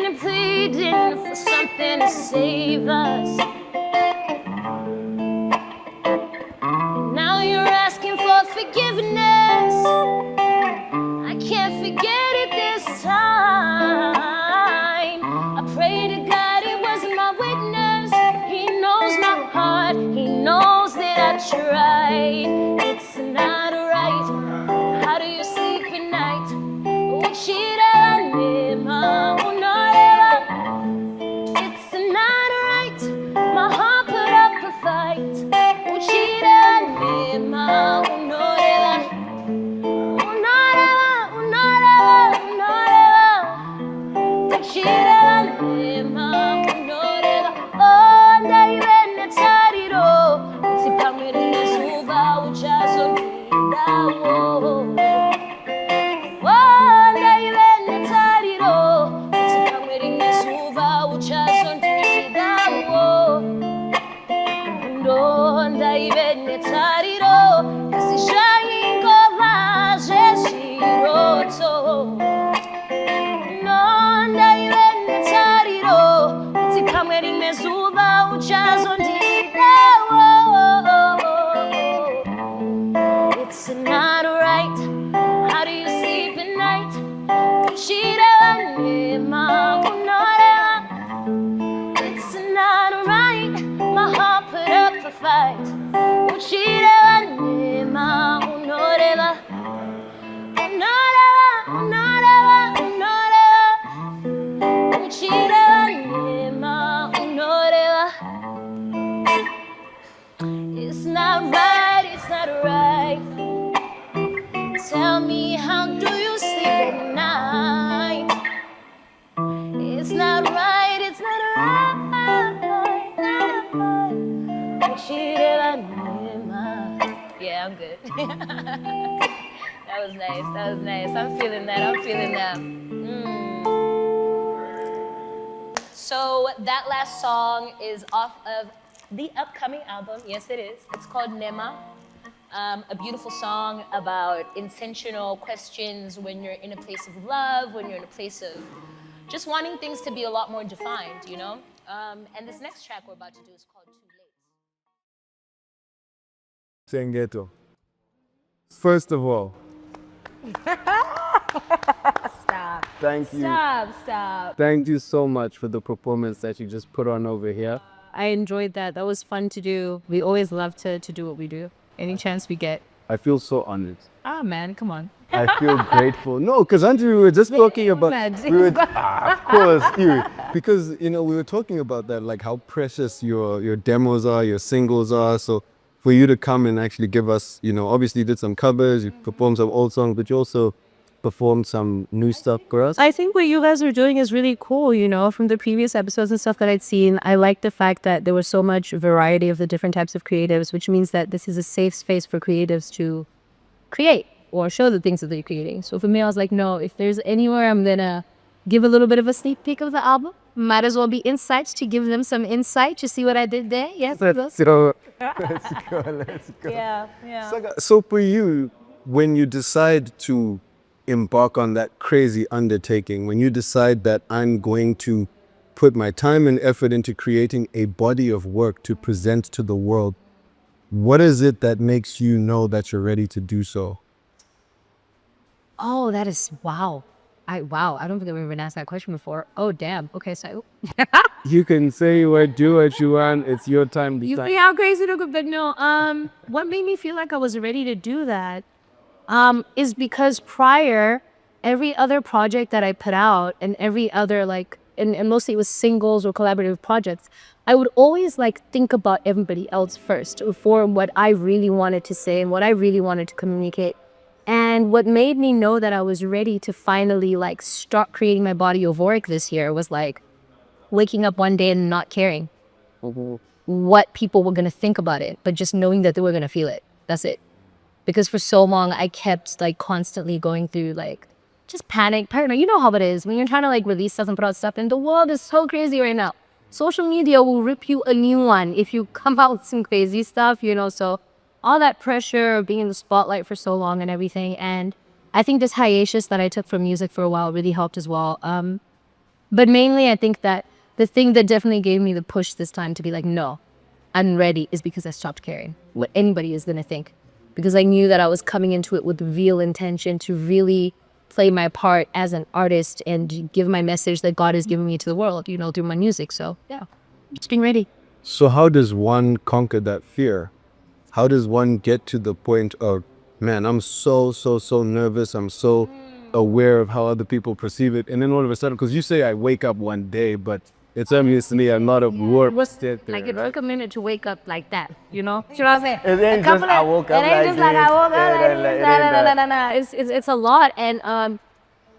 and pleading for something to save us. And now you're asking for forgiveness. I can't forget it this time. I pray to God it wasn't my witness. He knows my heart. He knows that I tried. It's not right. How do you sleep at night? It's not right. My heart put up a fight. It's not right. How do you sleep at night? It's not right. My heart put up a fight. It's not right, it's not right. Tell me, how do you sleep at night? It's not right, it's not right. Yeah, I'm good. That was nice, that was nice. I'm feeling that, I'm feeling that. So that last song is off of the upcoming album. Yes, it is. It's called Nema. A beautiful song about intentional questions when you're in a place of love, when you're in a place of just wanting things to be a lot more defined, you know? And this next track we're about to do is called Too Late. Chengeto, first of all, Stop. thank you. Stop. Thank you so much for the performance that you just put on over here. I enjoyed that. That was fun to do. We always love to do what we do. Any chance we get. I feel so honored. Ah, man, come on. I feel grateful. No, because Andrew, we were just talking about. Of course, you. Because we were talking about that, like how precious your demos are, your singles are. So for you to come and actually give us, obviously you did some covers, you performed some old songs, but you also performed some new stuff for us. I think what you guys are doing is really cool, from the previous episodes and stuff that I'd seen. I like the fact that there was so much variety of the different types of creatives, which means that this is a safe space for creatives to create or show the things that they're creating. So for me, I was like, no, if there's anywhere I'm gonna give a little bit of a sneak peek of the album, might as well be insights to give them some insight to see what I did there. Yes, let's go. Let's go. Yeah. So for you, when you decide to embark on that crazy undertaking, when you decide that I'm going to put my time and effort into creating a body of work to present to the world, what is it that makes you know that you're ready to do so? Oh, that is wow. I don't think I've ever been asked that question before. Oh, damn. Okay, so You can say do what you want. It's your time. you see how crazy it is, but no. What made me feel like I was ready to do that is because prior, every other project that I put out and every other and mostly it was singles or collaborative projects, I would always think about everybody else first for what I really wanted to say and what I really wanted to communicate. And what made me know that I was ready to finally start creating my body of work this year was waking up one day and not caring what people were going to think about it, but just knowing that they were going to feel it. That's it. Because for so long, I kept constantly going through just paranoia. You know how it is when you're trying to release stuff and put out stuff, and the world is so crazy right now. Social media will rip you a new one if you come out with some crazy stuff, so all that pressure of being in the spotlight for so long and everything. And I think this hiatus that I took from music for a while really helped as well. But mainly, I think that the thing that definitely gave me the push this time to be like, no, I'm ready, is because I stopped caring what anybody is going to think. Because I knew that I was coming into it with real intention to really play my part as an artist and give my message that God has given me to the world, you know, through my music. So, yeah, just being ready. So how does one conquer that fear? How does one get to the point of, man, I'm so nervous. I'm so aware of how other people perceive it. And then all of a sudden, because you say I wake up one day, but it's obviously a lot of work. Like, it took a minute to wake up like that, you know? You know what I'm saying? It ain't just I woke up it ain't like just like I this. woke up It like ain't this. like- No. It's a lot. And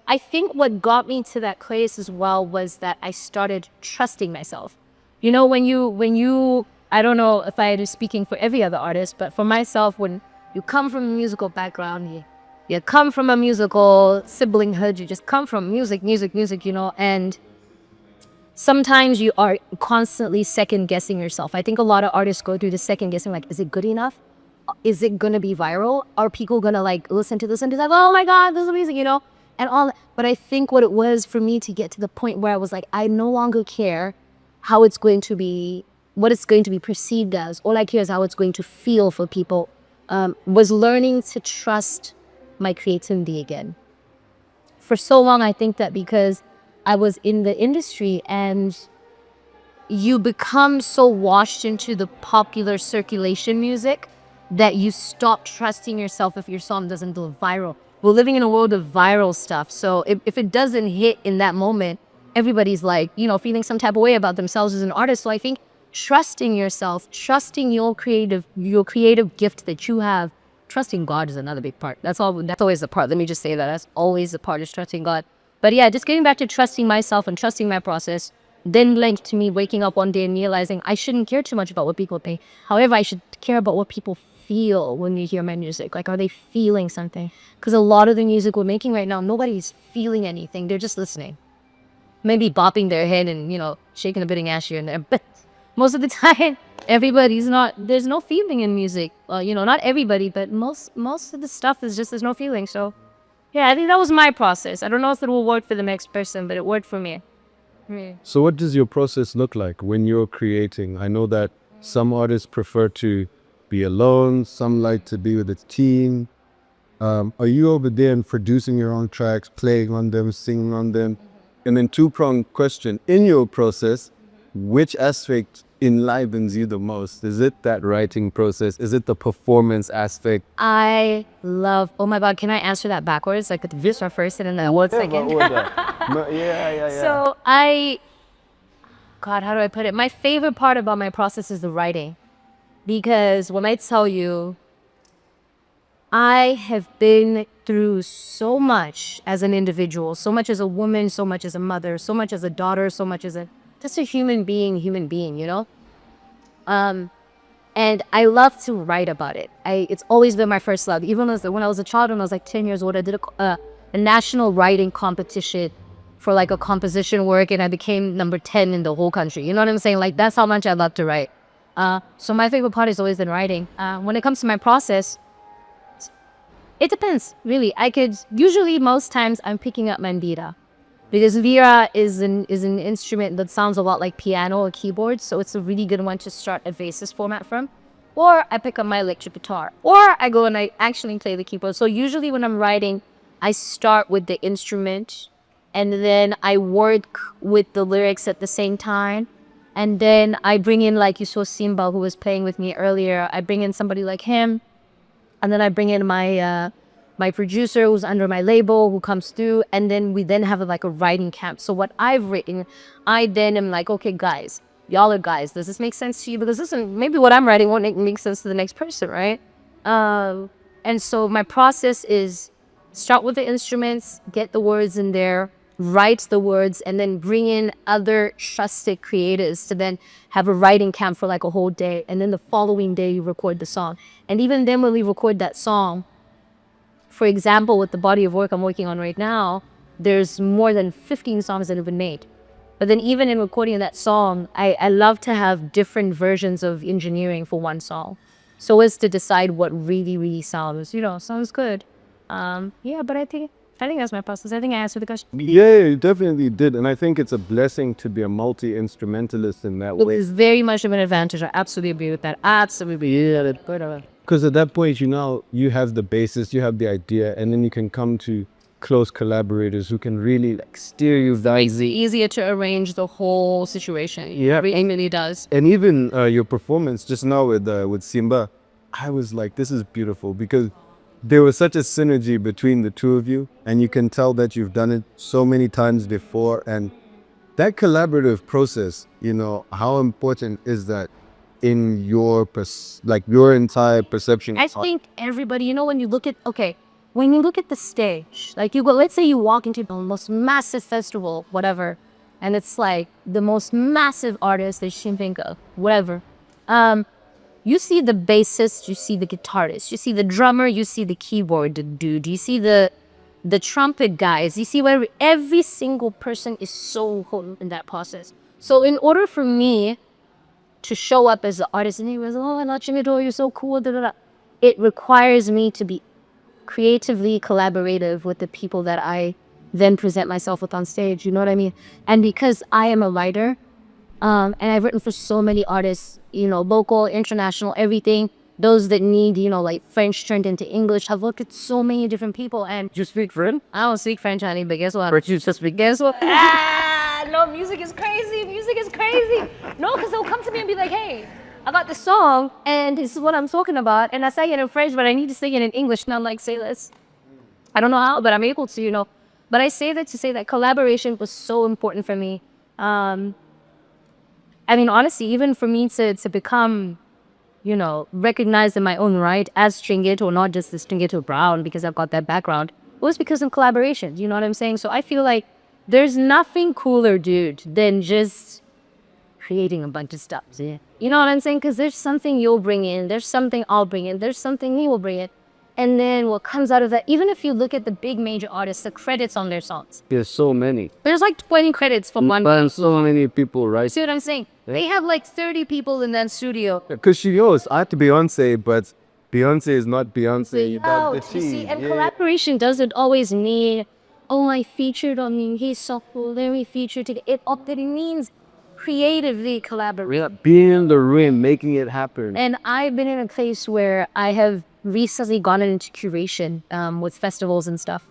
I think what got me to that place as well was that I started trusting myself. You know, when you, I don't know if I was speaking for every other artist, but for myself, when you come from a musical background, you come from a musical siblinghood, you just come from music, you know, and sometimes you are constantly second guessing yourself. I think a lot of artists go through the second guessing, like, is it good enough? Is it gonna be viral? Are people gonna like listen to this and be like, oh my God, this is amazing, you know? And all that. But I think what it was for me to get to the point where I was like, I no longer care how it's going to be, what it's going to be perceived as. All I care is how it's going to feel for people. Was learning to trust my creativity again. For so long, I think that because I was in the industry and you become so washed into the popular circulation music that you stop trusting yourself if your song doesn't go viral. We're living in a world of viral stuff. So if it doesn't hit in that moment, everybody's like, you know, feeling some type of way about themselves as an artist. So I think trusting yourself, trusting your creative gift that you have, trusting God is another big part. That's always the part. Let me just say that. That's always the part, is trusting God. But yeah, just getting back to trusting myself and trusting my process, then linked to me waking up one day and realizing I shouldn't care too much about what people think. However, I should care about what people feel when they hear my music. Like, are they feeling something? Because a lot of the music we're making right now, nobody's feeling anything. They're just listening. Maybe bopping their head and, you know, shaking a bit of ass here and there. But most of the time, there's no feeling in music. You know, not everybody, but most of the stuff is just, there's no feeling. So yeah, I think that was my process. I don't know if it will work for the next person, but it worked for me. So what does your process look like when you're creating? I know that some artists prefer to be alone. Some like to be with a team. Are you over there and producing your own tracks, playing on them, singing on them? And then two-pronged question, in your process, which aspect enlivens you the most? Is it that writing process? Is it the performance aspect? I love, oh my God, can I answer that backwards? Like, this are first and then the word second. Yeah. So God, how do I put it? My favorite part about my process is the writing. Because when I tell you, I have been through so much as an individual, so much as a woman, so much as a mother, so much as a daughter, so much as just a human being, you know? And I love to write about it. It's always been my first love. Even when I was a child, when I was like 10 years old, I did a national writing competition for like a composition work, and I became number 10 in the whole country. You know what I'm saying? Like, that's how much I love to write. So my favorite part has always been writing. When it comes to my process, it depends, really. Usually most times I'm picking up mandira, because lira is an instrument that sounds a lot like piano or keyboard, so it's a really good one to start a basis format from. Or I pick up my electric guitar, or I go and I actually play the keyboard. So usually when I'm writing, I start with the instrument, and then I work with the lyrics at the same time. And then I bring in, like you saw Simba, who was playing with me earlier, I bring in somebody like him. And then I bring in my my producer, who's under my label, who comes through. And then we then have like a writing camp. So what I've written, I then am like, okay, guys, y'all are guys. Does this make sense to you? Because listen, maybe what I'm writing won't make sense to the next person, right? And so my process is start with the instruments, get the words in there, write the words, and then bring in other trusted creators to then have a writing camp for like a whole day. And then the following day you record the song. And even then when we record that song, for example, with the body of work I'm working on right now, there's more than 15 songs that have been made. But then even in recording that song, I love to have different versions of engineering for one song, so as to decide what really sounds good. Yeah, but I think I think that's my process. I think I answered the question. Yeah, you definitely did. And I think it's a blessing to be a multi-instrumentalist in that It way. is very much of an advantage. I absolutely agree with that. Absolutely. Yeah. Because at that point, you have the basis, you have the idea, and then you can come to close collaborators who can really like steer you very Easier to arrange the whole situation. Yeah. It really does. And even your performance just now with Simba, I was like, this is beautiful because there was such a synergy between the two of you, and you can tell that you've done it so many times before. And that collaborative process, how important is that in your your entire perception? I think everybody, when you look at, when you look at the stage, like you go, let's say you walk into the most massive festival, whatever, and it's like the most massive artist that you can think of, whatever. You see the bassist, you see the guitarist, you see the drummer, you see the keyboard dude, you see the trumpet guys, you see where every single person is so important in that process. So in order for me to show up as the artist and he was, oh, I love Chengeto, you're so cool, da, da, da. It requires me to be creatively collaborative with the people that I then present myself with on stage, you know what I mean? And because I am a writer, and I've written for so many artists, local, international, everything, those that need, like French turned into English, I've looked at so many different people. And You speak French? I don't speak French, honey, but guess what? But you just speak. Guess what? No, music is crazy. Music is crazy. No, because they'll come to me and be like, hey, I got this song and this is what I'm talking about. And I sang it in French, but I need to sing it in English. And I'm like, say this. I don't know how, but I'm able to, But I say that to say that collaboration was so important for me. Honestly, even for me to become, recognized in my own right as Chengeto, not just this Chengeto Brown, because I've got that background, it was because of collaboration. You know what I'm saying? So I feel like there's nothing cooler, dude, than just creating a bunch of stuff. Yeah. You know what I'm saying? Because there's something you'll bring in, there's something I'll bring in, there's something he will bring in. And then what comes out of that, even if you look at the big major artists, the credits on their songs, There's so many. there's like 20 credits for one. But so many people, right? See what I'm saying? They have like 30 people in that studio. Because she goes, I have to Beyonce, but Beyonce is not Beyonce without the You see, tea. and Yeah. collaboration doesn't always mean, oh, I featured on you, he's so cool, then we featured together. It means creatively collaborate. Being in the room, making it happen. And I've been in a place where I have recently gone into curation with festivals and stuff,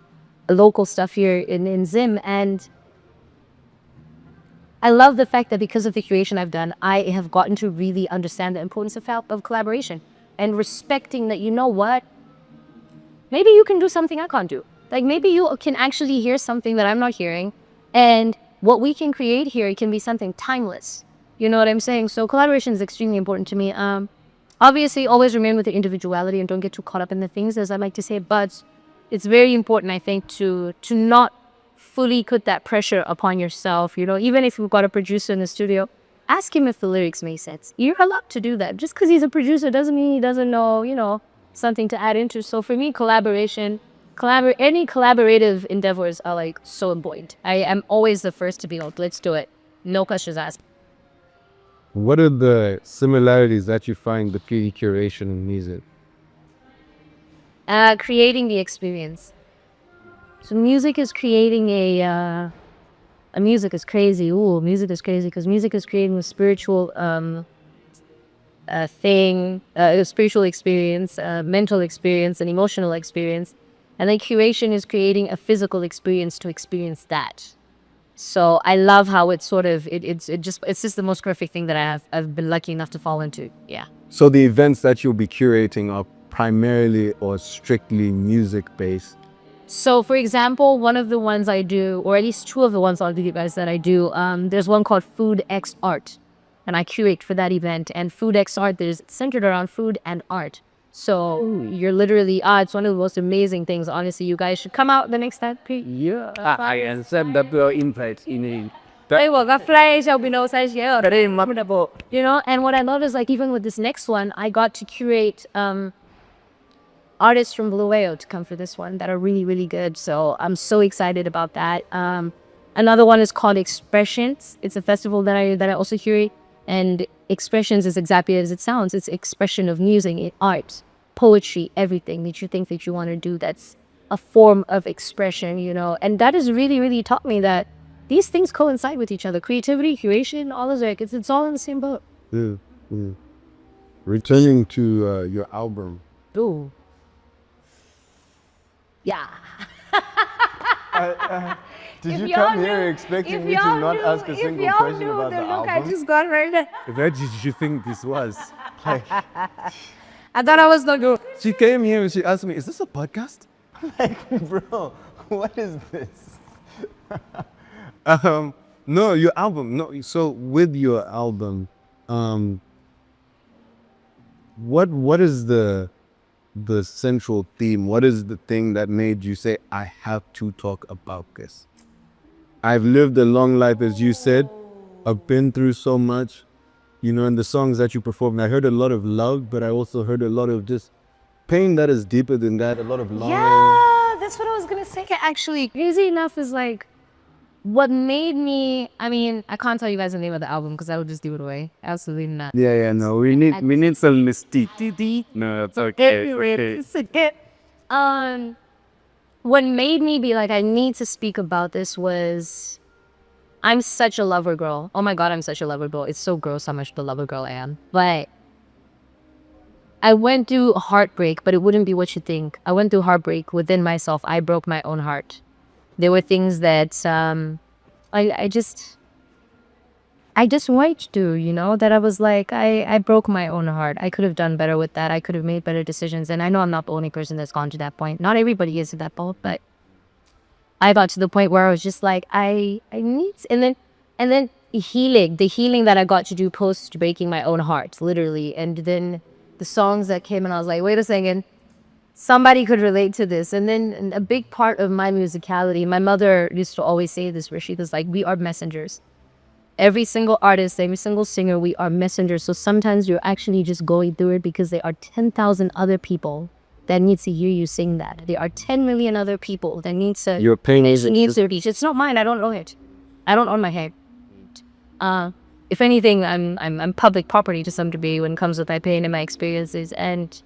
local stuff here in Zim. And I love the fact that because of the curation I've done, I have gotten to really understand the importance of collaboration and respecting that, you know what, maybe you can do something I can't do. Like maybe you can actually hear something that I'm not hearing, and what we can create here can be something timeless. You know what I'm saying? So collaboration is extremely important to me. Obviously, always remain with your individuality and don't get too caught up in the things, as I like to say. But it's very important, I think, to not fully put that pressure upon yourself. Even if you've got a producer in the studio, ask him if the lyrics make sense. You're allowed to do that. Just because he's a producer doesn't mean he doesn't know, something to add into. So for me, any collaborative endeavors are like so important. I am always the first to be like, let's do it. No questions asked. What are the similarities that you find between curation and music? Creating the experience. So music is creating music is crazy. Ooh, music is crazy because music is creating a spiritual thing, a spiritual experience, a mental experience, an emotional experience. And then curation is creating a physical experience to experience that. So I love how it's sort of, it's just the most perfect thing that I've been lucky enough to fall into. Yeah. So the events that you'll be curating are primarily or strictly music-based? So for example, one of the ones I do, or at least two of the ones I'll give you guys that I do, there's one called Food X Art, and I curate for that event. And Food X Art is centered around food and art. So you're literally, it's one of the most amazing things. Honestly, you guys should come out the next time. Yeah. I accept that your invite in it. And what I love is like, even with this next one, I got to curate artists from Blue Whale to come for this one that are really, really good. So I'm so excited about that. Another one is called Expressions. It's a festival that I also curate. And Expressions is exactly as it sounds. It's expression of music, art, poetry, everything that you think that you want to do that's a form of expression, you know. And that has really, really taught me that these things coincide with each other. Creativity, curation, all of it, it's all in the same boat. Yeah, yeah. Returning to your album. Ooh. Yeah. Did you y'all come here knew- expecting if me to y'all not knew- ask a if single y'all question knew about the the look album? I just got right there. Where did you think this was? I thought I was not good. She came here and she asked me, "Is this a podcast?" Like, bro, what is this? No, your album. No, so with your album, what is the central theme? What is the thing that made you say, "I have to talk about this"? I've lived a long life, as you said. I've been through so much, you know, in the songs that you performed. I heard a lot of love, but I also heard a lot of just pain that is deeper than that. A lot of longing. Yeah, that's what I was gonna say. Actually, crazy enough is like what made me. I mean, I can't tell you guys the name of the album because I would just give it away. Absolutely not. Yeah, no, we need some mystique. No, it's okay. Okay. What made me be like, I need to speak about this was, I'm such a lover girl. Oh my God, I'm such a lover girl. It's so gross how much the lover girl I am. But I went through heartbreak, but it wouldn't be what you think. I went through heartbreak within myself. I broke my own heart. There were things that I just went through, you know, that I was like, I broke my own heart. I could have done better with that. I could have made better decisions. And I know I'm not the only person that's gone to that point. Not everybody is at that point, but I got to the point where I was just like, I need, and then the healing that I got to do post breaking my own heart, literally. And then the songs that came and I was like, wait a second, somebody could relate to this. And then a big part of my musicality, my mother used to always say this, where she was like, we are messengers. Every single artist, every single singer, we are messengers. So sometimes you're actually just going through it because there are 10,000 other people that need to hear you sing that. There are 10 million other people that need to... Your pain is... needs to reach. It's not mine. I don't own it. I don't own my hair. If anything, I'm public property to some degree when it comes with my pain and my experiences. And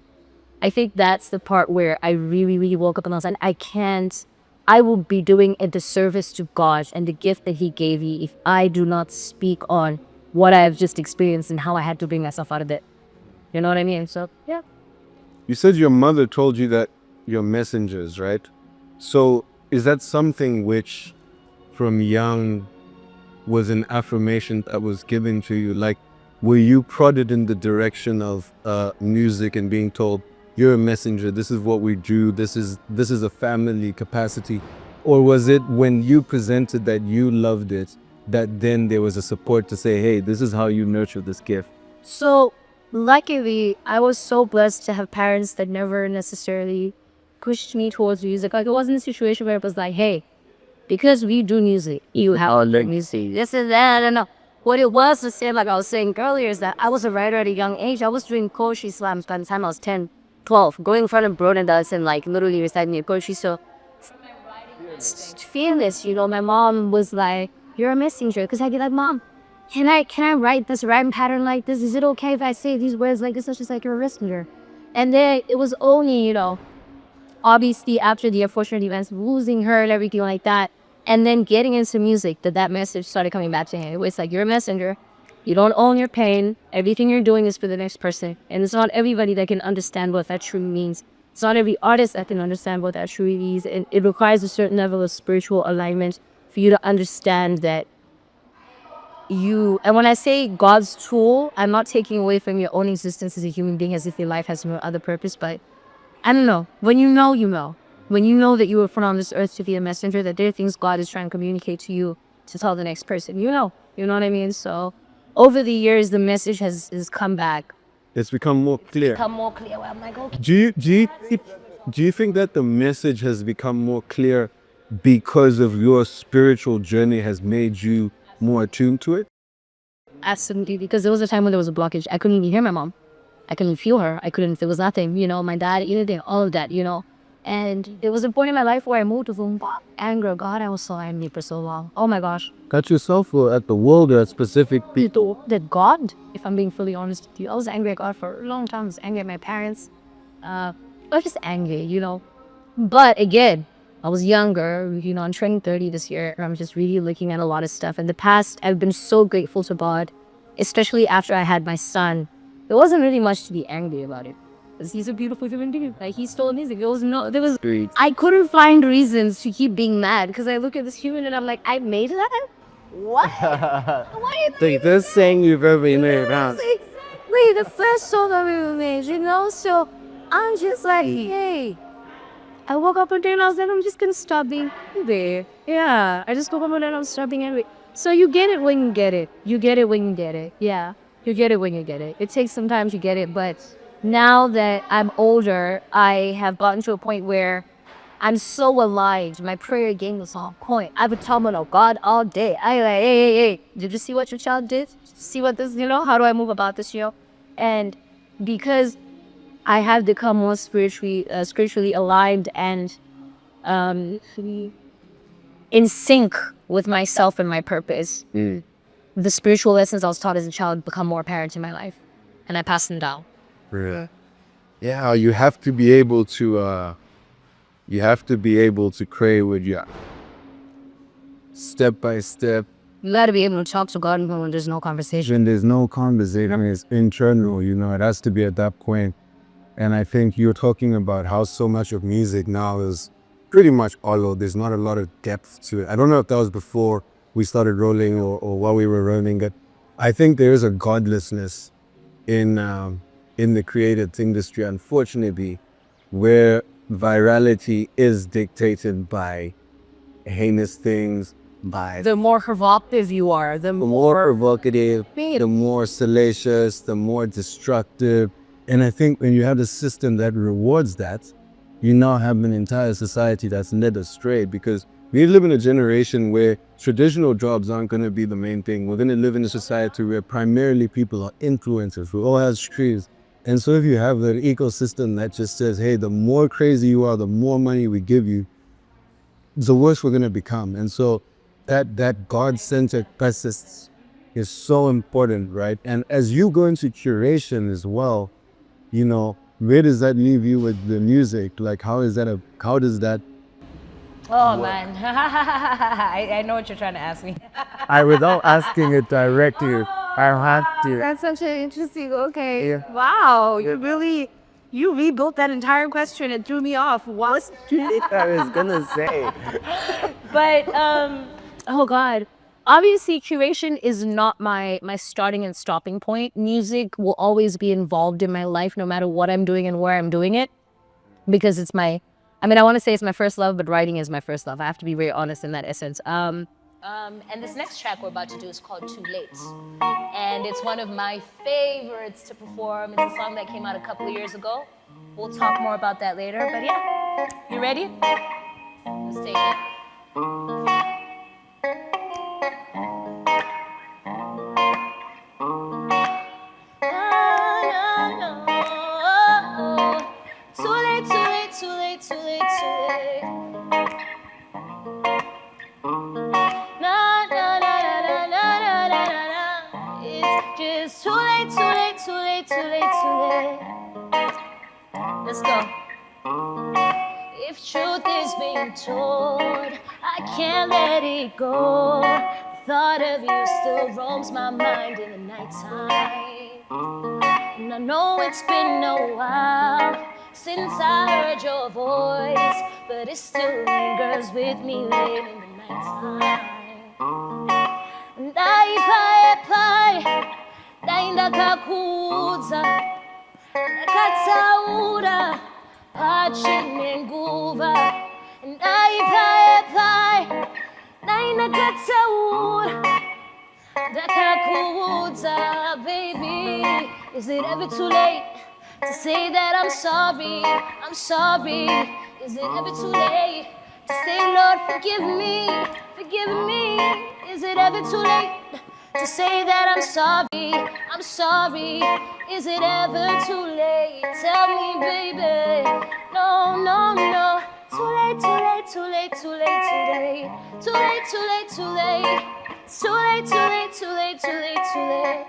I think that's the part where I really, really woke up and I was like, I will be doing a disservice to God and the gift that he gave me if I do not speak on what I have just experienced and how I had to bring myself out of it. You know what I mean? So, yeah. You said your mother told you that you're messengers, right? So is that something which from young was an affirmation that was given to you? Like, were you prodded in the direction of music and being told, you're a messenger, this is what we do, this is a family capacity? Or was it when you presented that you loved it, that then there was a support to say, hey, this is how you nurture this gift? So, luckily, I was so blessed to have parents that never necessarily pushed me towards music. Like, it wasn't a situation where it was like, hey, because we do music, you have to learn music. This is that, I don't know. What it was to say, like I was saying earlier, is that I was a writer at a young age. I was doing poetry slams by the time I was 10, 12, going in front of Bronadas and like literally reciting your poetry. So, fearless, you know, my mom was like, you're a messenger. Because I'd be like, Mom, can I write this rhyme pattern like this? Is it okay if I say these words like this? It's just like, you're a messenger. And then it was only, you know, obviously after the unfortunate events, losing her and everything like that, and then getting into music, that message started coming back to him. It's like, you're a messenger. You don't own your pain. Everything you're doing is for the next person. And it's not everybody that can understand what that truly means. It's not every artist that can understand what that truly means. And it requires a certain level of spiritual alignment for you to understand that and when I say God's tool, I'm not taking away from your own existence as a human being as if your life has no other purpose, but I don't know. When you know, you know. When you know that you were put on this earth to be a messenger, that there are things God is trying to communicate to you to tell the next person. You know what I mean? So over the years, the message has come back. It's become more clear. Become more clear. Where I'm like, okay. Do you think that the message has become more clear because of your spiritual journey has made you more attuned to it? Absolutely, because there was a time when there was a blockage. I couldn't even hear my mom. I couldn't feel her. There was nothing, you know, my dad, anything, all of that, you know. And there was a point in my life where I moved to anger. God, I was so angry for so long. Oh my gosh. At yourself or at the world or at specific people? That God, if I'm being fully honest with you, I was angry at God for a long time. I was angry at my parents. I was just angry, you know. But again, I was younger, you know, I'm turning 30 this year. I'm just really looking at a lot of stuff. In the past, I've been so grateful to God, especially after I had my son. There wasn't really much to be angry about it. Because he's a beautiful human being. Like, he's still amazing. I couldn't find reasons to keep being mad because I look at this human and I'm like, I made that? What? Why are The first thing you've ever made, huh? Exactly, the first song I've ever made, you know? So I'm just like, hey. I woke up one day and I was like, I'm just gonna stop being angry. Yeah, I just woke up one day and I'm stop being angry. So you get it when you get it. You get it when you get it. Yeah, you get it when you get it. It takes some time to get it, but now that I'm older, I have gotten to a point where I'm so aligned. My prayer game was on point. I would tell God all day. I like, hey, did you see what your child did? See what this, you know? How do I move about this, you know? And because I have become more spiritually aligned and in sync with myself and my purpose. The spiritual lessons I was taught as a child become more apparent in my life, and I pass them down. Yeah, you have to be able to pray with your step by step. You got to be able to talk to God when there's no conversation. When there's no conversation, it's internal, you know, it has to be at that point. And I think you're talking about how so much of music now is pretty much hollow. There's not a lot of depth to it. I don't know if that was before we started rolling or while we were rolling, but I think there is a godlessness in the creative industry, unfortunately, where virality is dictated by heinous things, by The more provocative you are, the more provocative, the more salacious, the more destructive. And I think when you have a system that rewards that, you now have an entire society that's led astray, because we live in a generation where traditional jobs aren't going to be the main thing. We're going to live in a society where primarily people are influencers. We all have streams. And so if you have an ecosystem that just says, hey, the more crazy you are, the more money we give you, the worse we're going to become. And so that God-centered persistence is so important, right? And as you go into curation as well, you know, where does that leave you with the music? Like, how does that Oh man, I know what you're trying to ask me. without asking it directly, I had to. That's such an interesting, okay. Yeah. Wow, you rebuilt that entire question and threw me off. What? I was gonna say. But Oh God. Obviously, curation is not my starting and stopping point. Music will always be involved in my life, no matter what I'm doing and where I'm doing it, because it's I want to say it's my first love, but writing is my first love. I have to be very honest in that essence. and this next track we're about to do is called Too Late. And it's one of my favorites to perform. It's a song that came out a couple of years ago. We'll talk more about that later. But yeah, you ready? Let's take it. Let's go. If truth is being told, I can't let it go. Thought of you still roams my mind in the nighttime. And I know it's been a while since I heard your voice, but it still lingers with me late in the nighttime. Ndakakuudza ndakatsaura pachine nguva ndaipaepai ndakatsaura ndakakuudza baby. Is it ever too late to say that I'm sorry? I'm sorry. Is it ever too late to say, Lord, forgive me, forgive me? Is it ever too late to say that I'm sorry? I'm sorry. Is it ever too late? Tell me, baby. No, no, no. Too late, too late, too late, too late, too late. Too late, too late, too late. Too late, too late, too late, too late, too late.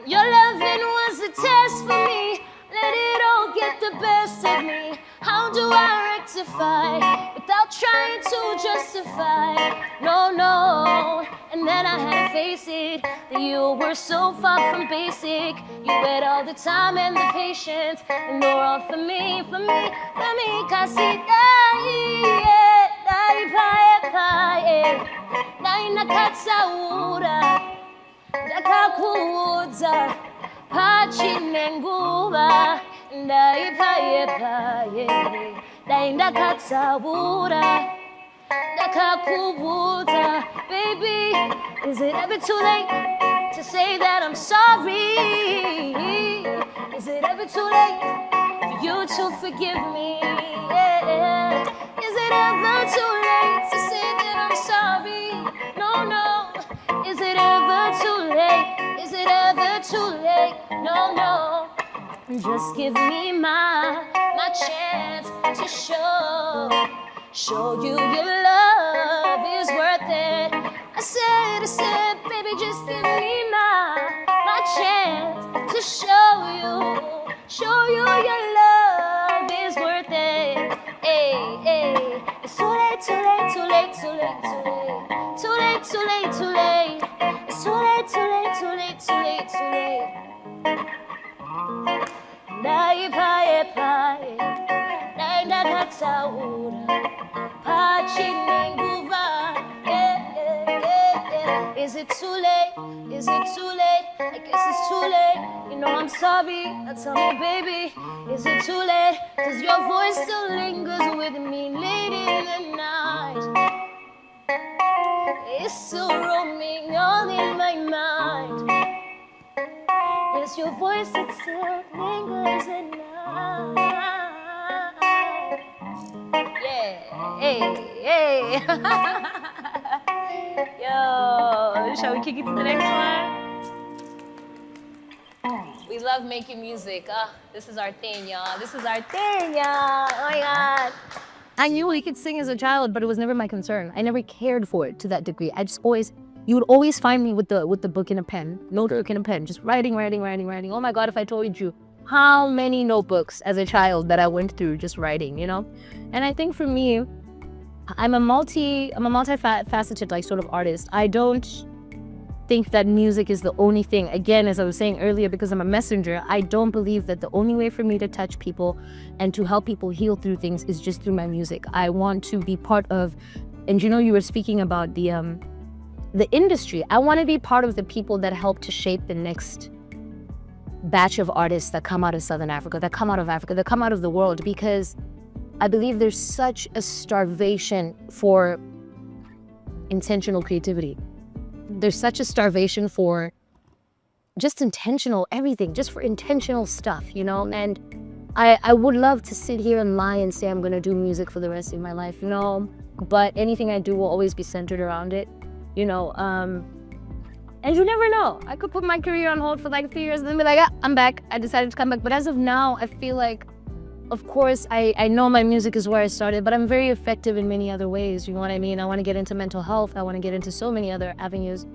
Your loving was a test for me. Let it all get the best of me. How do I justify without trying to justify. No, no. And then I had to face it, that you were so far from basic. You had all the time and the patience, and you're all for me, for me, for me. Kasi dai pae, dai nakatsaura, ndakakuudza pachine nguva, dai pae, dai ndakatsaura. Baby, is it ever too late to say that I'm sorry? Is it ever too late for you to forgive me? Yeah. Is it ever too late to say that I'm sorry? No, no. Is it ever too late? Is it ever too late? No, no. Just give me my chance to show you your love is worth it. I said, baby, just give me my chance to show you your love is worth it. Hey, hey. It's too late, too late, too late, too late, too late, too late, too late, too late. It's too late, too late, too late, too late, too late. Dai pae, dai ndakatsaura. Is it too late? Is it too late? I guess it's too late. You know I'm sorry. Now tell me, baby, is it too late? 'Cause your voice still lingers with me late in the night. It's still roaming all in my mind. Yes, your voice, it still lingers at night. Yeah, hey, hey. Yo, shall we kick it to the next one? We love making music. This is our thing, y'all. This is our thing, y'all. Oh my God. I knew I could sing as a child, but it was never my concern. I never cared for it to that degree. I just always, you would always find me with the book and a pen, notebook and a pen, just writing. Oh my God, if I told you how many notebooks as a child that I went through just writing, you know? And I think for me, I'm a multifaceted like sort of artist. I don't think that music is the only thing. Again, as I was saying earlier, because I'm a messenger, I don't believe that the only way for me to touch people and to help people heal through things is just through my music. I want to be part of, and you know, you were speaking about the industry. I want to be part of the people that help to shape the next batch of artists that come out of Southern Africa, that come out of Africa, that come out of the world, because I believe there's such a starvation for intentional creativity. There's such a starvation for just intentional everything, just for intentional stuff, you know? And I would love to sit here and lie and say I'm gonna do music for the rest of my life. No, but anything I do will always be centered around it, you know? And you never know. I could put my career on hold for like 3 years and then be like, I'm back. I decided to come back. But as of now, I feel like, of course, I know my music is where I started, but I'm very effective in many other ways. You know what I mean? I want to get into mental health. I want to get into so many other avenues.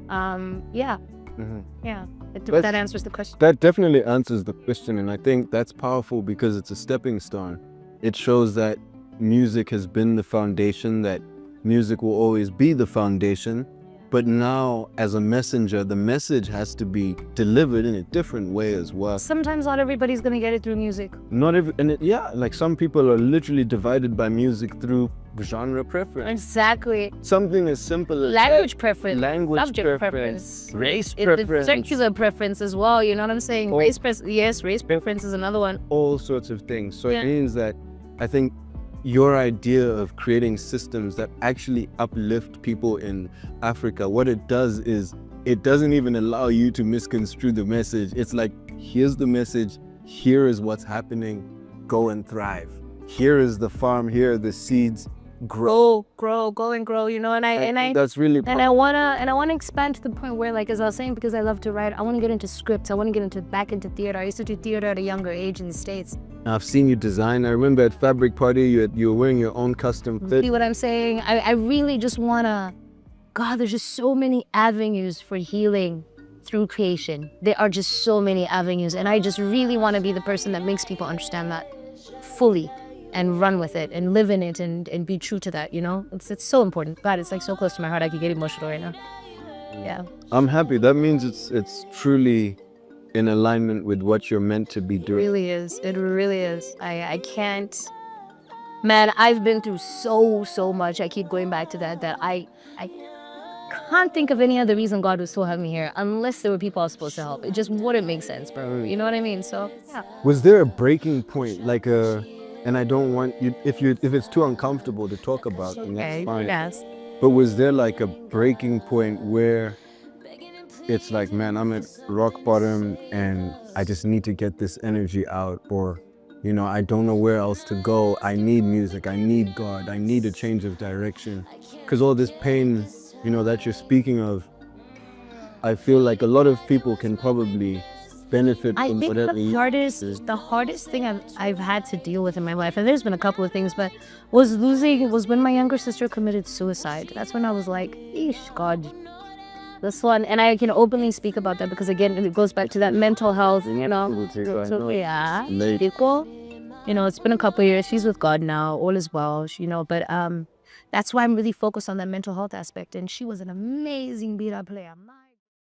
Yeah. Mm-hmm. Yeah. That answers the question. That definitely answers the question. And I think that's powerful because it's a stepping stone. It shows that music has been the foundation, that music will always be the foundation. But now, as a messenger, the message has to be delivered in a different way as well. Sometimes not everybody's gonna get it through music. Like some people are literally divided by music through genre preference. Exactly. Something as simple as language preference, subject preference, race preference, circular preference as well. You know what I'm saying? Race preference is another one. All sorts of things. So it means that I think your idea of creating systems that actually uplift people in Africa, what it does is it doesn't even allow you to misconstrue the message. It's like, here's the message, here is what's happening, go and thrive. Here is the farm, here are the seeds, grow, you know, and that's really I wanna expand to the point where, like, as I was saying, because I love to write, I want to get into scripts, I want to get back into theater. I used to do theater at a younger age in the States. I've seen you design. I remember at Fabric Party, you were wearing your own custom fit. See what I'm saying? I really just wanna, God, there's just so many avenues for healing through creation. There are just so many avenues, and I just really want to be the person that makes people understand that fully. and run with it and live in it and be true to that, you know? It's so important. God, it's like so close to my heart. I could get emotional right now. Yeah. I'm happy. That means it's truly in alignment with what you're meant to be It doing. really is. It really is. I can't. Man, I've been through so much. I keep going back to that I can't think of any other reason God would still have me here unless there were people I was supposed to help. It just wouldn't make sense, bro. You know what I mean? So, yeah. Was there a breaking point, like and I don't want you if it's too uncomfortable to talk about, then that's fine. Yes. But was there like a breaking point where it's like, man, I'm at rock bottom and I just need to get this energy out, or you know, I don't know where else to go. I need music. I need God. I need a change of direction. Because all this pain, you know, that you're speaking of, I feel like a lot of people can probably benefit I from think whatever. the hardest thing I've had to deal with in my life, and there's been a couple of things, but was when my younger sister committed suicide. That's when I was like, eesh, God, this one. And I can openly speak about that because, again, it goes back to that mental health, you know. So, yeah. You know, it's been a couple of years. She's with God now. All is well, you know. But that's why I'm really focused on that mental health aspect. And she was an amazing beat-up player.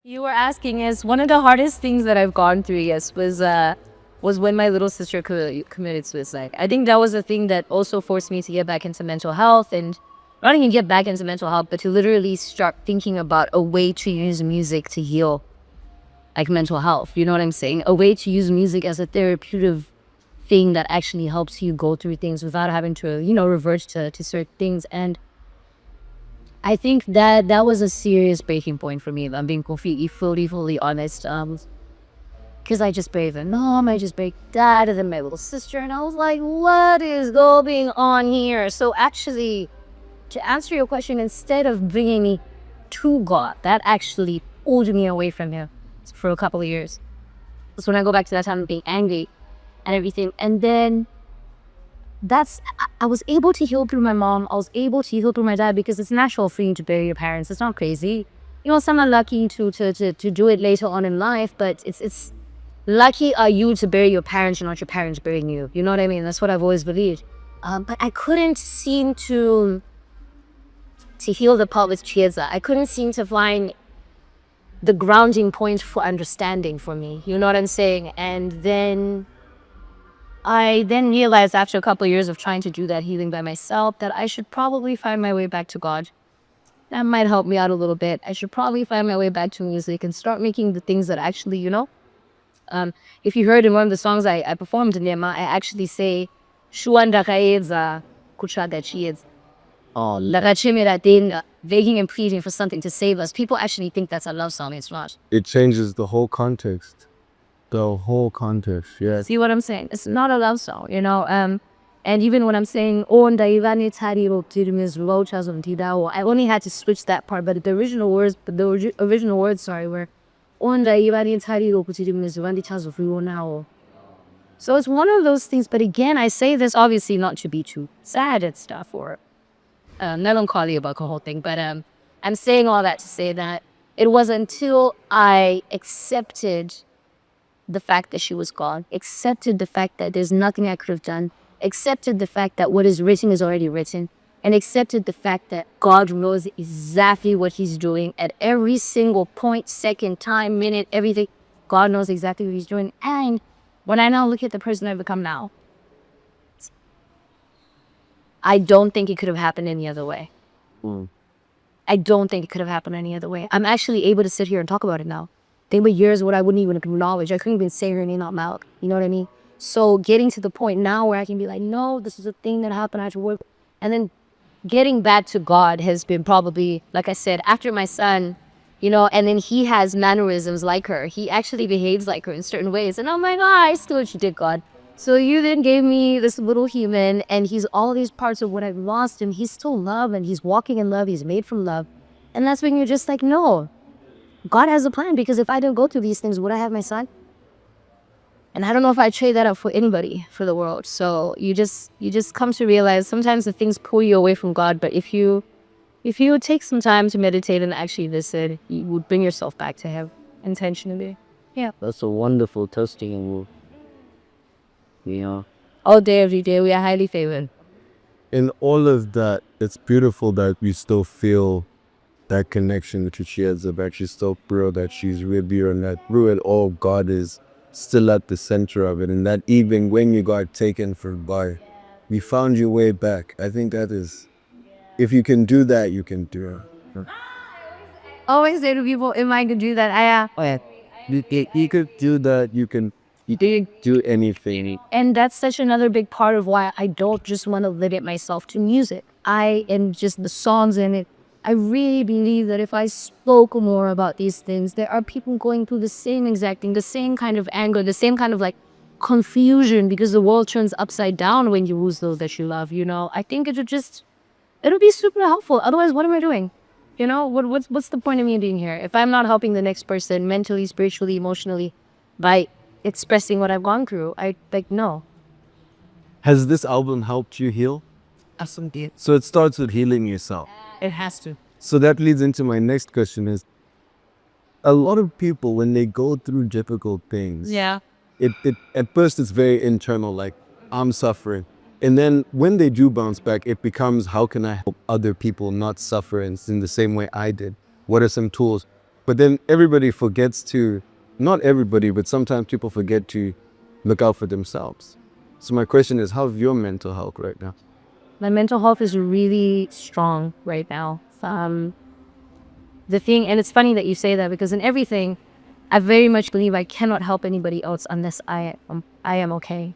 You were asking, is one of the hardest things that I've gone through, yes, was when my little sister committed suicide. I think that was the thing that also forced me to get back into mental health, and not even get back into mental health, but to literally start thinking about a way to use music to heal, like, mental health. You know what I'm saying? A way to use music as a therapeutic thing that actually helps you go through things without having to, you know, revert to certain things. And I think that was a serious breaking point for me. I'm being fully honest. Because I just buried my mom, I just buried dad, and then my little sister, and I was like, what is going on here? So actually, to answer your question, instead of bringing me to God, that actually pulled me away from Him for a couple of years. So when I go back to that time of being angry and everything, and then I was able to heal through my mom. I was able to heal through my dad because it's natural for you to bury your parents. It's not crazy. You know, some are lucky to do it later on in life, but it's lucky are you to bury your parents and not your parents burying you. You know what I mean? That's what I've always believed. But I couldn't seem to heal the part with Chieza. I couldn't seem to find the grounding point for understanding for me. You know what I'm saying? And then I realized after a couple of years of trying to do that healing by myself that I should probably find my way back to God. That might help me out a little bit. I should probably find my way back to music and start making the things that actually, you know. If you heard in one of the songs I performed in Nema, I actually say, Shuanda kaeza kuchada chiez. Begging and pleading for something to save us. People actually think that's a love song. It's not. It changes the whole context. The whole context, yes. See what I'm saying? It's not a love song, you know. And even when I'm saying, I only had to switch that part, but the original words, were so it's one of those things. But again, I say this obviously not to be too sad and stuff or melancholy about the whole thing, but I'm saying all that to say that it was until I accepted the fact that she was gone, accepted the fact that there's nothing I could have done, accepted the fact that what is written is already written, and accepted the fact that God knows exactly what He's doing at every single point, second, time, minute, everything. God knows exactly what He's doing. And when I now look at the person I've become now, I don't think it could have happened any other way. I don't think it could have happened any other way. I'm actually able to sit here and talk about it now. There were years where I wouldn't even acknowledge. I couldn't even say her name out loud. You know what I mean? So getting to the point now where I can be like, no, this is a thing that happened. I had to work. And then getting back to God has been probably, like I said, after my son, you know, and then he has mannerisms like her. He actually behaves like her in certain ways. And I'm like, I still what you did, God. So you then gave me this little human, and he's all these parts of what I've lost, and he's still love, and he's walking in love. He's made from love. And that's when you're just like, no, God has a plan, because if I didn't go through these things, would I have my son? And I don't know if I trade that up for anybody, for the world. So you just come to realize sometimes the things pull you away from God, but if you would take some time to meditate and actually listen, you would bring yourself back to Him intentionally. Yeah. That's a wonderful testing, you know. all day, every day. We are highly favored. In all of that, it's beautiful that we still feel that connection that she has, that she's so real, that she's with you, and that through it all, God is still at the center of it. And that even when you got taken from by, we found your way back. I think that is, if you can do that, you can do it. Always say to people, if I could do that, You could do that, you can do anything. And that's such another big part of why I don't just want to limit myself to music. And just the songs in it. I really believe that if I spoke more about these things, there are people going through the same exact thing, the same kind of anger, the same kind of like confusion, because the world turns upside down when you lose those that you love, you know. I think it'll be super helpful. Otherwise, what am I doing? You know, what's the point of me being here? If I'm not helping the next person mentally, spiritually, emotionally, by expressing what I've gone through, no. Has this album helped you heal? Absolutely. So it starts with healing yourself. It has to. So that leads into my next question is, a lot of people, when they go through difficult things, it at first it's very internal, like, I'm suffering. And then when they do bounce back, it becomes, how can I help other people not suffer in the same way I did? What are some tools? But then everybody forgets to, not everybody, but sometimes people forget to look out for themselves. So my question is, how's your mental health right now? My mental health is really strong right now. The thing, and it's funny that you say that, because in everything, I very much believe I cannot help anybody else unless I am okay.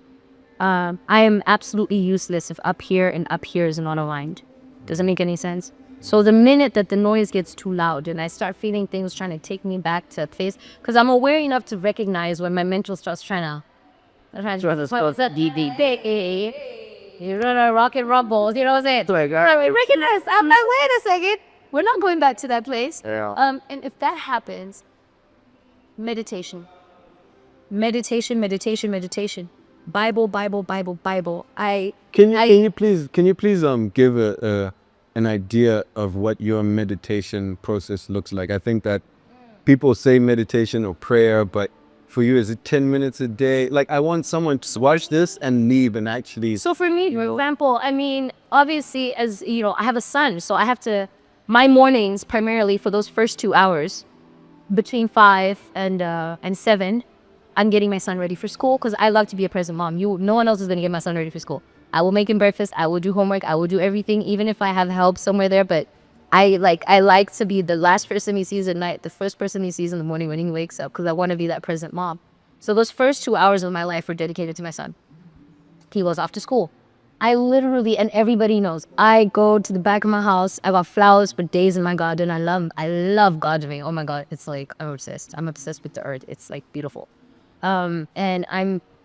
I am absolutely useless if up here and up here is not aligned. Does that make any sense? So the minute that the noise gets too loud and I start feeling things trying to take me back to a place, because I'm aware enough to recognize when my mental starts trying to what's that? You run rock and rumbles, you know what I'm saying? I recognize. I'm like, wait a second. We're not going back to that place. Yeah. And if that happens, meditation. Meditation. Bible. Can you please give an idea of what your meditation process looks like? I think that people say meditation or prayer, but for you, is it 10 minutes a day? Like, I want someone to watch this and leave and actually. So for me, for example, I mean, obviously, as you know, I have a son, so I have to, my mornings primarily for those first 2 hours, between 5 and 7, I'm getting my son ready for school, because I love to be a present mom. No one else is gonna get my son ready for school. I will make him breakfast. I will do homework. I will do everything, even if I have help somewhere there. But I like to be the last person he sees at night, the first person he sees in the morning when he wakes up, because I want to be that present mom. So those first 2 hours of my life were dedicated to my son. He was off to school. I literally, and everybody knows, I go to the back of my house. I got flowers for days in my garden. I love gardening. Oh my God, it's like, I'm obsessed. I'm obsessed with the earth. It's like beautiful. And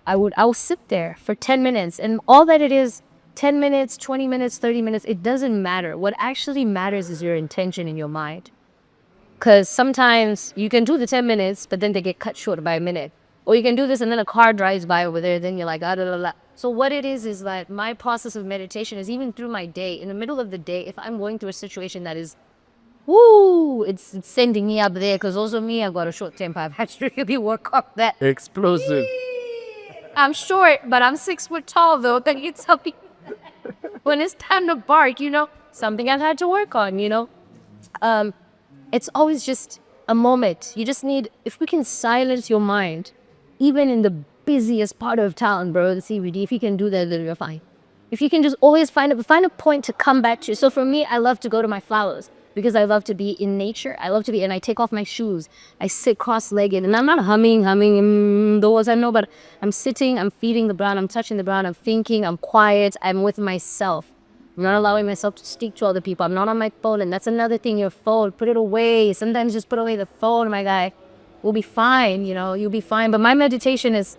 I'll sit there for 10 minutes, and all that it is, 10 minutes, 20 minutes, 30 minutes, it doesn't matter. What actually matters is your intention in your mind. Because sometimes you can do the 10 minutes, but then they get cut short by a minute. Or you can do this and then a car drives by over there, then you're like, ah, la, la, la. So what it is that my process of meditation is even through my day, in the middle of the day, if I'm going through a situation that is, woo, it's sending me up there, because also me, I've got a short temper. I've had to really work on that. Explosive. I'm short, but I'm 6 foot tall, though. Can you tell me? When it's time to bark, you know, something I've had to work on, you know. It's always just a moment. You just need, if we can silence your mind, even in the busiest part of town, bro, the CBD, if you can do that, then you're fine. If you can just always find a point to come back to. So for me, I love to go to my flowers, because I love to be in nature. And I take off my shoes. I sit cross-legged, and I'm not humming those I know, but I'm sitting, I'm feeding the ground, I'm touching the ground, I'm thinking, I'm quiet, I'm with myself. I'm not allowing myself to speak to other people. I'm not on my phone, and that's another thing, your phone, put it away. Sometimes just put away the phone, my guy. We'll be fine, you know, you'll be fine. But my meditation is,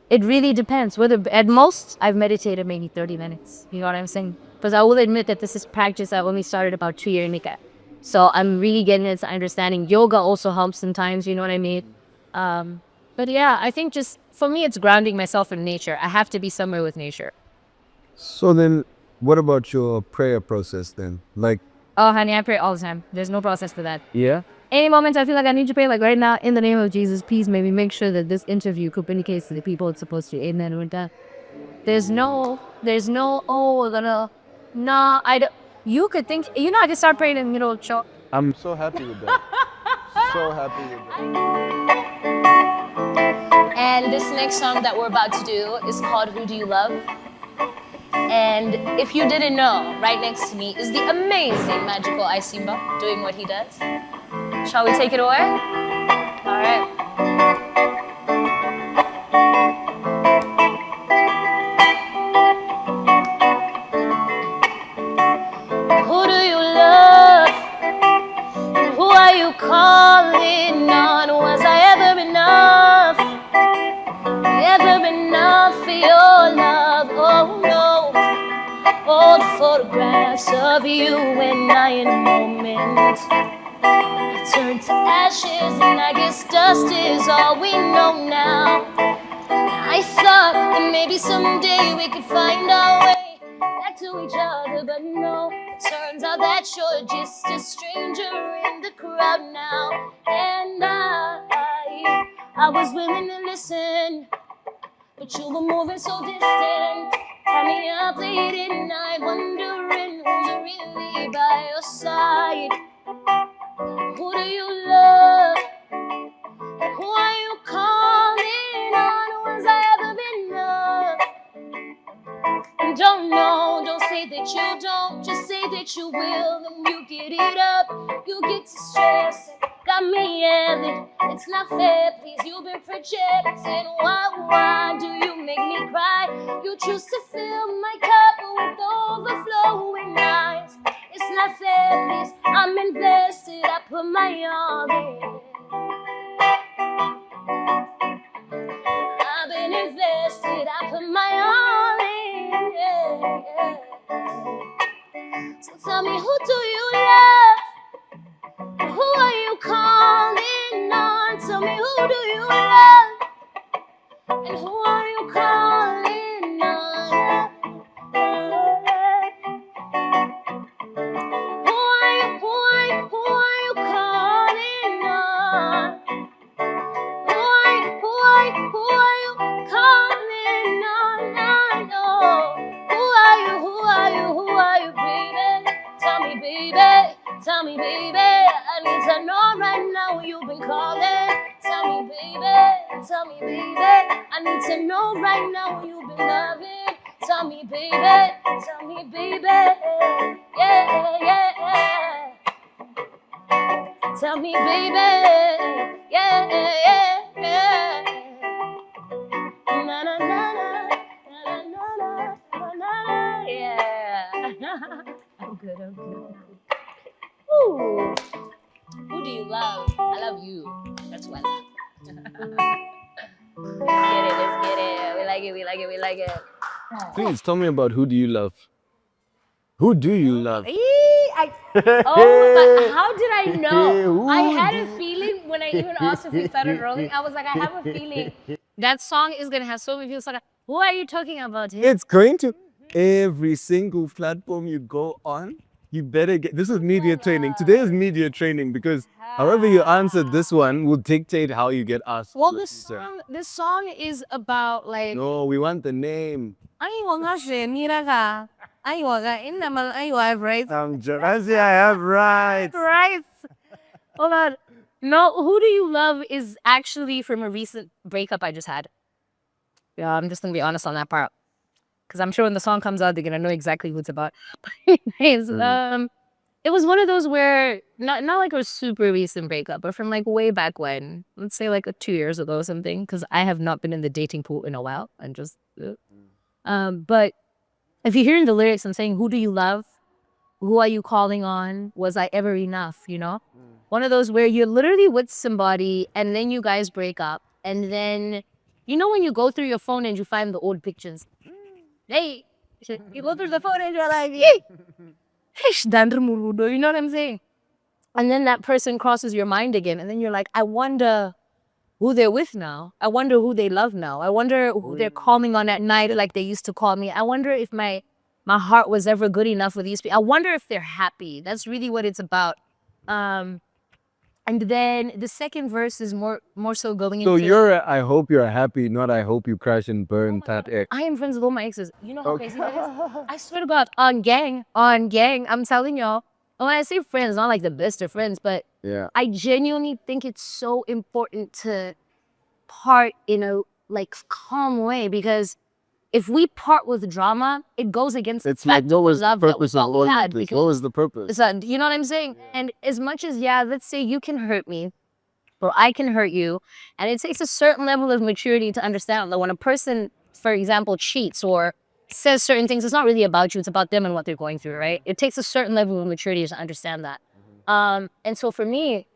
it really depends. Whether at most, I've meditated maybe 30 minutes. You know what I'm saying? Because I will admit that this is practice I only started about 2 years ago. So I'm really getting into understanding. Yoga also helps sometimes, you know what I mean? But yeah, I think just, for me, it's grounding myself in nature. I have to be somewhere with nature. So then, what about your prayer process then? Like, oh, honey, I pray all the time. There's no process to that. yeah? Any moments I feel like I need to pray, like right now, in the name of Jesus, please maybe make sure that this interview communicates to the people it's supposed to. Amen. With that. There's no, oh, no, I don't, you could think, you know, I could start praying in the middle of church. I'm so happy with that. So happy with that. And this next song that we're about to do is called Who Do You Love? And if you didn't know, right next to me is the amazing magical Isimba doing what he does. Shall we take it away? All right. Who do you love? And who are you calling on? Was I ever enough? Ever enough for your love? Oh no. All the photographs of you and I in a moment have turned to ashes, and I guess dust is all we know now. I thought that maybe someday we could find our way back to each other, but no, it turns out that you're just a stranger in the crowd now. And I was willing to listen, but you were moving so distant. Had me up late at night, wondering who's really by your side. Who do you love? And who are you calling on? Was I ever enough? And don't know, don't say that you don't, just say that you will. Then you get it up, you get to stressing. Got me yelling, it's not fair, please, you've been projecting. Why do you make me cry? You choose to fill my cup with overflowing eyes. It's not fair, please, I'm invested, I put my all in. I've been invested, I put my all in. So tell me, who do you love? Who are you calling on? Tell me, who do you love? And who are you calling on? Who are you calling on? Who are you calling on? I know. Who are you, baby? Tell me, baby. Tell me, baby, I need to know right now who you've been calling. Tell me, baby, I need to know right now who you've been loving. Tell me, baby, yeah, yeah. Tell me, baby, yeah, yeah. Na na na na na na na, yeah. I'm good. Ooh. Who do you love? I love you. That's what I love. Let's get it. We like it. Please tell me about who do you love? Who do you love? But how did I know? I had a feeling when I even asked if we started rolling. I was like, I have a feeling that song is gonna have so many people like, who are you talking about? It's going to every single platform you go on. You better get, this is media training. Today is media training because however you answer this one will dictate how you get asked. Well, this song is about like. No, we want the name. I have rights. I have rights. Rights. Hold on. No, Who Do You Love is actually from a recent breakup I just had. Yeah, I'm just gonna be honest on that part. Because I'm sure when the song comes out, they're going to know exactly who it's about. But anyways, it was one of those where, not like a super recent breakup, but from like way back when. Let's say like 2 years ago or something. Because I have not been in the dating pool in a while. And just, but if you're hearing the lyrics, I'm saying, who do you love? Who are you calling on? Was I ever enough, you know? One of those where you're literally with somebody and then you guys break up. And then, you know when you go through your phone and you find the old pictures? Hey, you go through the phone and you're like, hey, you know what I'm saying? And then that person crosses your mind again. And then you're like, I wonder who they're with now. I wonder who they love now. I wonder who they're calling on at night like they used to call me. I wonder if my heart was ever good enough with these people. I wonder if they're happy. That's really what it's about. And then the second verse is more so going So into. I hope you're happy, not I hope you crash and burn that ex. I am friends with all my exes. You know how crazy that is? I swear to God, on gang, I'm telling y'all. When I say friends, not like the best of friends, but Yeah. I genuinely think it's so important to part in a like calm way, because if we part with drama, it goes against It's the like, fact what was the love that purpose we of all had. loyalty? Because What was the purpose? you know what I'm saying? And as much as, yeah, let's say you can hurt me, or I can hurt you, and it takes a certain level of maturity to understand that when a person, for example, cheats or says certain things, it's not really about you, it's about them and what they're going through, right? It takes a certain level of maturity to understand that. And so for me,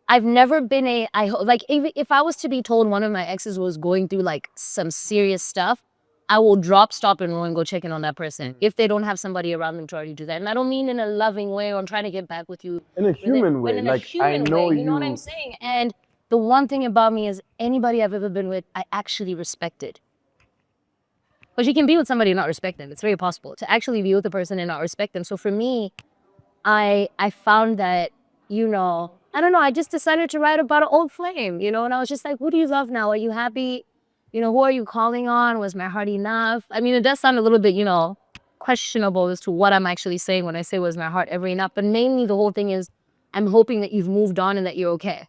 I've never been like, if I was to be told one of my exes was going through like some serious stuff, I will drop, stop, and roll and go check in on that person if they don't have somebody around them to already do that. And I don't mean in a loving way or I'm trying to get back with you. In a human But way. in Like, a human I know way, you know what I'm saying? And the one thing about me is anybody I've ever been with, I actually respected. But you can be with somebody and not respect them. It's very possible to actually be with a person and not respect them. So for me, I found that, you know, I don't know, I just decided to write about an old flame, you know, and I was just like, who do you love now? Are you happy? You know, who are you calling on? Was my heart enough? I mean, it does sound a little bit, you know, questionable as to what I'm actually saying when I say was my heart ever enough. But mainly the whole thing is I'm hoping that you've moved on and that you're okay,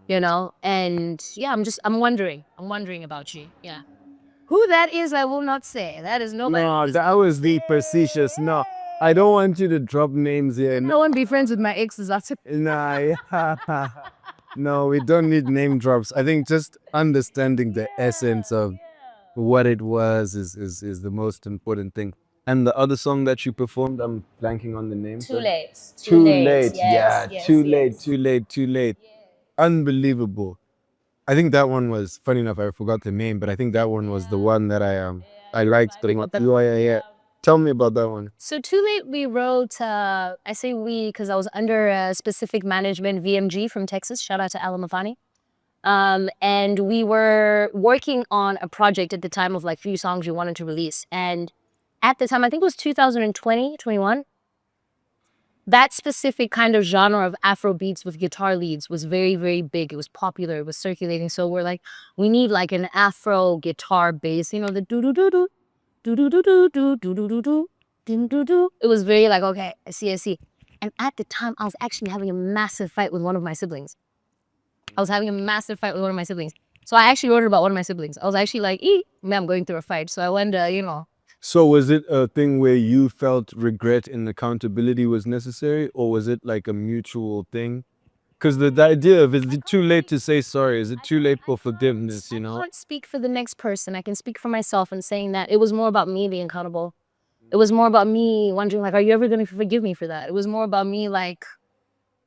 you know? And yeah, I'm wondering about you. Yeah. Who that is, I will not say. That is nobody. No, that was the facetious. No, I don't want you to drop names here. No one be friends with my exes. That's it. Nah, no, we don't need name drops. I think just understanding the essence of what it was is the most important thing. And the other song that you performed, I'm blanking on the name. Too late. Too late. Yes, Yeah, yes, too yes. late, too late, too late. Unbelievable. I think that one was funny enough. I forgot the name, but I think that one was the one that I liked. Yeah. Tell me about that one. So Too Late, we wrote, I say we because I was under a specific management, VMG from Texas. Shout out to Alan Mafani. And we were working on a project at the time of like few songs we wanted to release. And at the time, I think it was 2020, 21. That specific kind of genre of Afro beats with guitar leads was very, very big. It was popular. It was circulating. So we're like, we need like an Afro guitar bass, you know, the do-do-do-do, do-do-do-do-do, do-do-do-do, do-do-do. It was very like, okay, I see. And at the time, I was actually having a massive fight with one of my siblings. So I actually wrote it about one of my siblings. I was actually like, I'm going through a fight. So I went, you know. So was it a thing where you felt regret and accountability was necessary, or was it like a mutual thing? Because the idea of, is it too late to say sorry? Is it too late for forgiveness, you know? I can't speak for the next person. I can speak for myself and saying that it was more about me being accountable. It was more about me wondering, like, are you ever going to forgive me for that? It was more about me, like,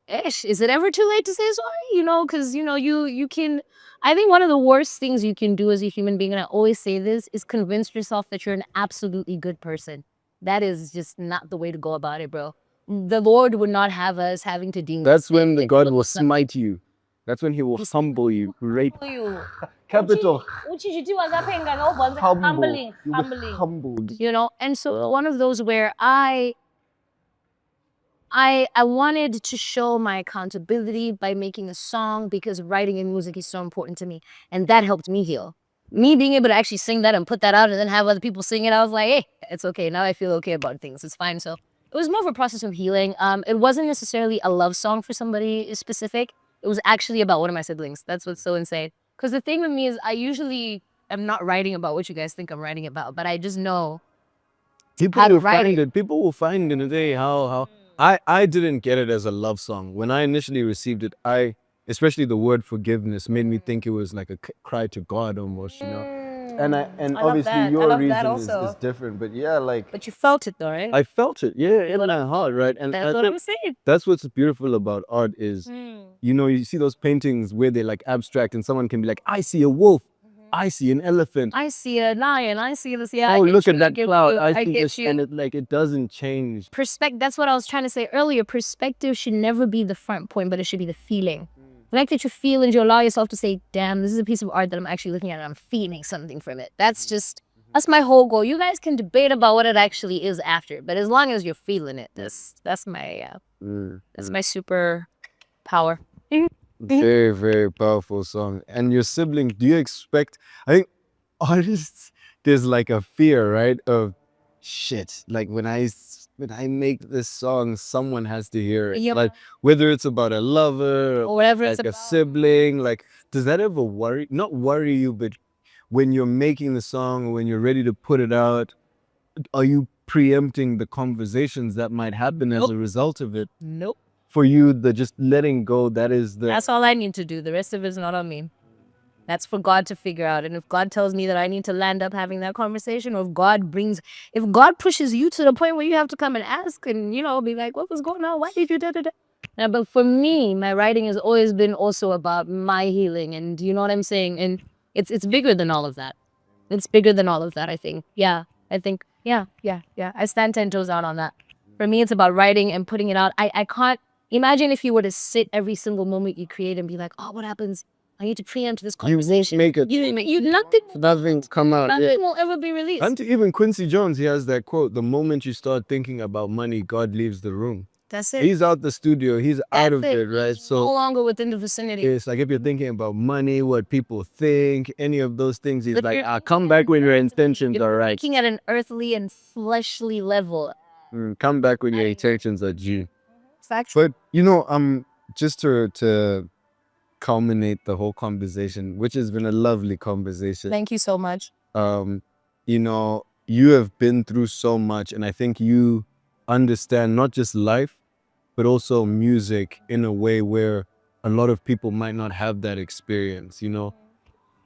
is it ever too late to say sorry? You know, because, you know, you can... I think one of the worst things you can do as a human being, and I always say this, is convince yourself that you're an absolutely good person. That is just not the way to go about it, bro. The Lord would not have us having to deal with That's when the God will smite you. That's when he will humble you, rape capital. Humbling. Humbled. You know, and so one of those where I wanted to show my accountability by making a song, because writing and music is so important to me. And that helped me heal. Me being able to actually sing that and put that out and then have other people sing it, I was like, hey, it's okay. Now I feel okay about things. It's fine. So it was more of a process of healing. It wasn't necessarily a love song for somebody specific. It was actually about one of my siblings. That's what's so insane. Because the thing with me is I usually am not writing about what you guys think I'm writing about, but I just know People will find in a day how I didn't get it as a love song. When I initially received it, especially the word forgiveness made me think it was like a cry to God almost, you know. And obviously your reason is different, but yeah, like. But you felt it though, right? I felt it, yeah, in my heart, right? And that's what I'm saying. That's what's beautiful about art is, you know, you see those paintings where they're like abstract, and someone can be like, I see a wolf, I see an elephant, I see a lion, I see this. Yeah. Oh, look at that cloud. I see this, and it doesn't change. That's what I was trying to say earlier. Perspective should never be the front point, but it should be the feeling. The fact that you feel and you allow yourself to say, damn, this is a piece of art that I'm actually looking at and I'm feeling something from it. That's my whole goal. You guys can debate about what it actually is after, but as long as you're feeling it, that's my super power. Very, very powerful song. And your sibling, do you expect, I think artists, there's like a fear, right? Of shit. Like when I make this song, someone has to hear it. Yep. Like whether it's about a lover Or whatever it's like a about. sibling, like does that ever worry, not worry you, but when you're making the song, when you're ready to put it out, are you preempting the conversations that might happen as a result of it? Nope. For you, the just letting go, That's all I need to do. The rest of it's not on me. That's for God to figure out. And if God tells me that I need to land up having that conversation, or if God pushes you to the point where you have to come and ask and, be like, what was going on? Why did you da da da? But for me, my writing has always been also about my healing. And you know what I'm saying? And it's bigger than all of that. It's bigger than all of that, I think. Yeah. I stand 10 toes out on that. For me, it's about writing and putting it out. I can't imagine if you were to sit every single moment you create and be like, oh, what happens? I need to preempt this conversation. make it. Nothing Come out. will ever be released. And even Quincy Jones, he has that quote: "The moment you start thinking about money, God leaves the room." That's it. He's out the studio. He's out of it, right? He's no longer within the vicinity. It's like if you're thinking about money, what people think, any of those things, he's like, come back when your intentions are right. Looking at an earthly and fleshly level. Come back when your intentions are due. Factual. But just to culminate the whole conversation, which has been a lovely conversation. Thank you so much. You have been through so much, and I think you understand not just life, but also music in a way where a lot of people might not have that experience,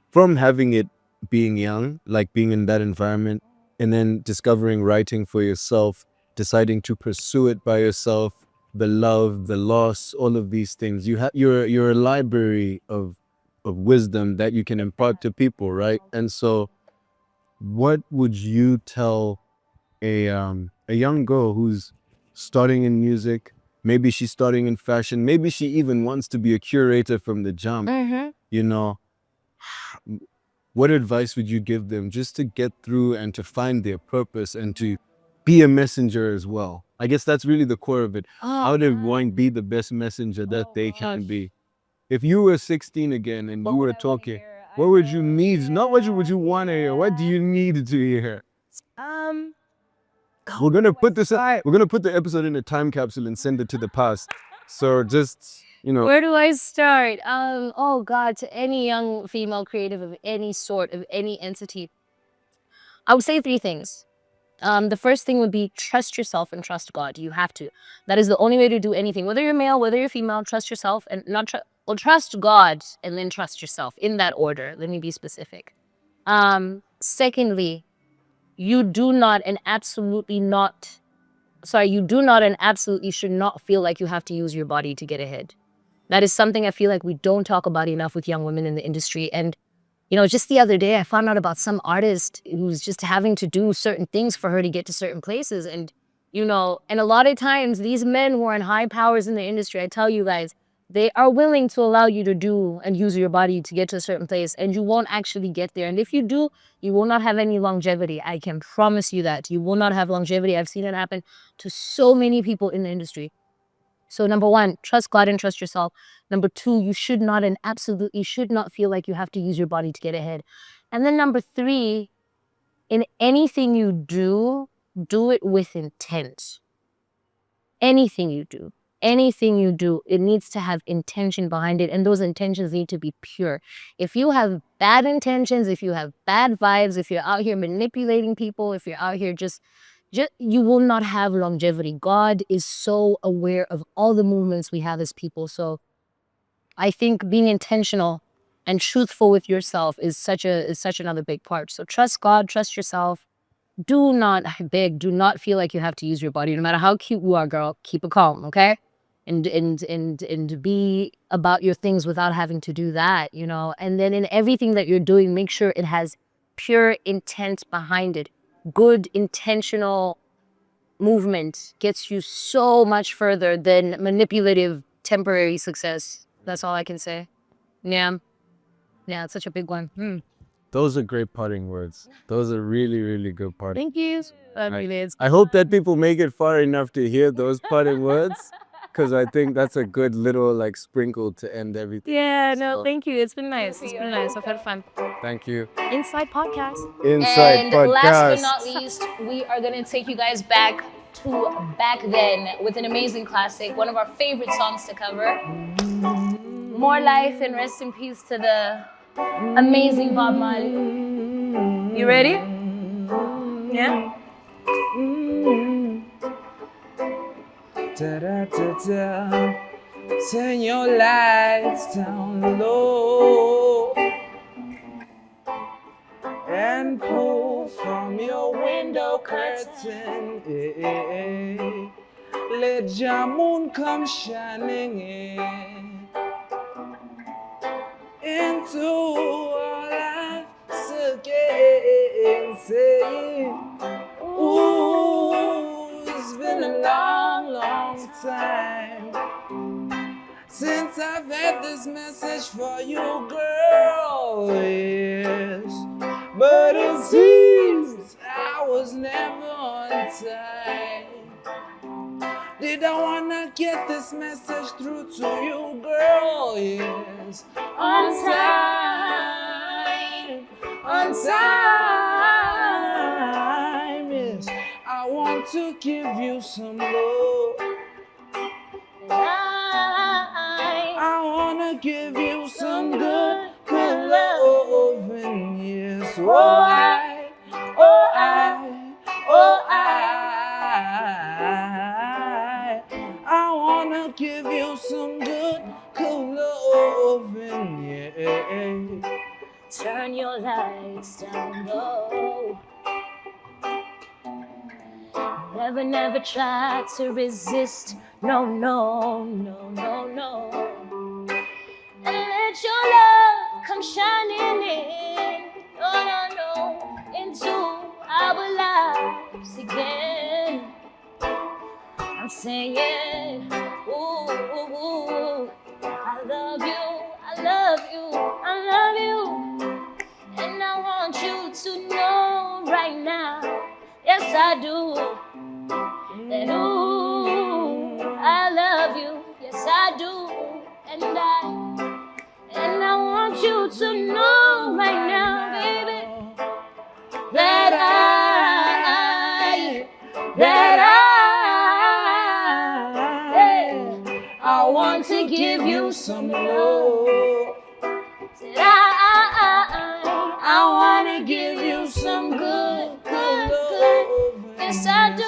from having it being young, like being in that environment, and then discovering writing for yourself, deciding to pursue it by yourself, the love, the loss, all of these things. You're a library of wisdom that you can impart to people, right? And so what would you tell a young girl who's starting in music? Maybe she's starting in fashion. Maybe she even wants to be a curator from the jump. What advice would you give them just to get through and to find their purpose and to be a messenger as well? I guess that's really the core of it. How to be the best messenger that they can be. If you were 16 again and you were talking, what would you need? Not what would you want to hear. What do you need to hear? We're gonna put the episode in a time capsule and send it to the past. So just Where do I start? Oh God, to any young female creative of any sort, of any entity, I would say 3 things. The first thing would be trust yourself and trust God. You have to. That is the only way to do anything. Whether you're male, whether you're female, trust yourself and trust God and then trust yourself in that order. Let me be specific. Secondly, you do not and absolutely should not feel like you have to use your body to get ahead. That is something I feel like we don't talk about enough with young women in the industry. And just the other day, I found out about some artist who's just having to do certain things for her to get to certain places. And, and a lot of times these men who are in high powers in the industry, I tell you guys, they are willing to allow you to do and use your body to get to a certain place, and you won't actually get there. And if you do, you will not have any longevity. I can promise you that. You will not have longevity. I've seen it happen to so many people in the industry. So number 1, trust God and trust yourself. Number 2, you should not and absolutely should not feel like you have to use your body to get ahead. And then number 3, in anything you do it with intent. Anything you do, it needs to have intention behind it. And those intentions need to be pure. If you have bad intentions, if you have bad vibes, if you're out here manipulating people, if you're out here just you will not have longevity. God is so aware of all the movements we have as people. So I think being intentional and truthful with yourself is such another big part. So trust God, trust yourself. Do not feel like you have to use your body. No matter how cute you are, girl, keep it calm, okay? And be about your things without having to do that, And then in everything that you're doing, make sure it has pure intent behind it. Good intentional movement gets you so much further than manipulative temporary success. That's all I can say. Yeah, it's such a big one. Those are great parting words. Those are really, really good parting. Thank you. I hope that people make it far enough to hear those parting words, because I think that's a good little like sprinkle to end everything. Yeah, no, thank you. It's been nice. It's been nice. I've had fun. Thank you. Inside podcast. Inside And podcast. last but not least, we are going to take you guys back to back then with an amazing classic, one of our favorite songs to cover. More life and rest in peace to the amazing Bob Marley. You ready? Yeah? Da-da-da-da. Turn your lights down low and pull from your window curtain. Let your moon come shining in into our lives again. Saying, ooh, it's been a long, long time since I've had this message for you, girl, yes. But it seems I was never on time. Did I wanna get this message through to you, girl, yes. On time, yes. I want to give you some love. I wanna give you some good, good love, and yes, I wanna give you some good, good love, and yeah. Turn your lights down low. Never, never try to resist. No, no, no, no, no. And let your love come shining in. No, no, no. Into our lives again. I'm saying, ooh, ooh, ooh. I love you, I love you, I love you. And I want you to know right now, yes I do, that ooh, I love you, yes I do. And I want you to know right now, baby, that I want to give you some love. I want to give you some good, good, good. Yes, I do.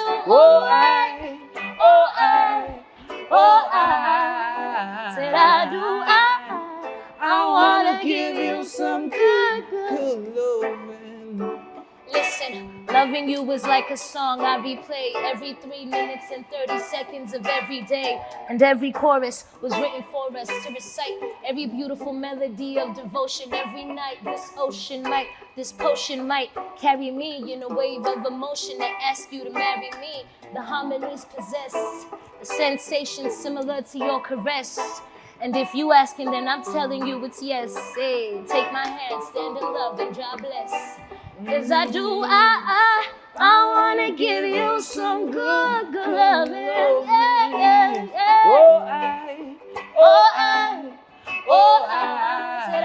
Said I do. I want to give you some good, good loving. Listen, loving you is like a song I replay every 3 minutes and 30 seconds of every day. And every chorus was written for us to recite every beautiful melody of devotion every night. This ocean might, this potion might carry me in a wave of emotion that asks you to marry me. The harmonies possess a sensation similar to your caress. And if you asking, then I'm telling you it's yes. Hey, take my hand, stand in love, and God bless. Cause I do, I wanna give you some good, good loving. Yeah, yeah, yeah. Said I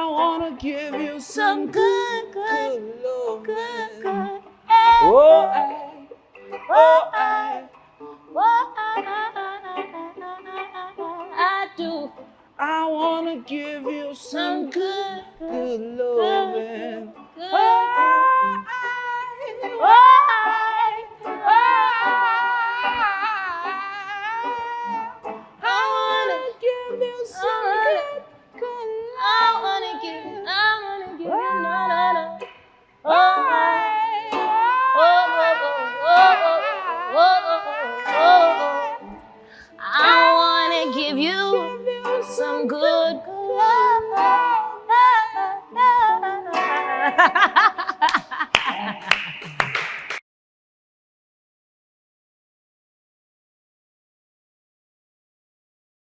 wanna give you some good, good, good, good. I do. I wanna give you some good, good loving. I wanna give you some good, good love.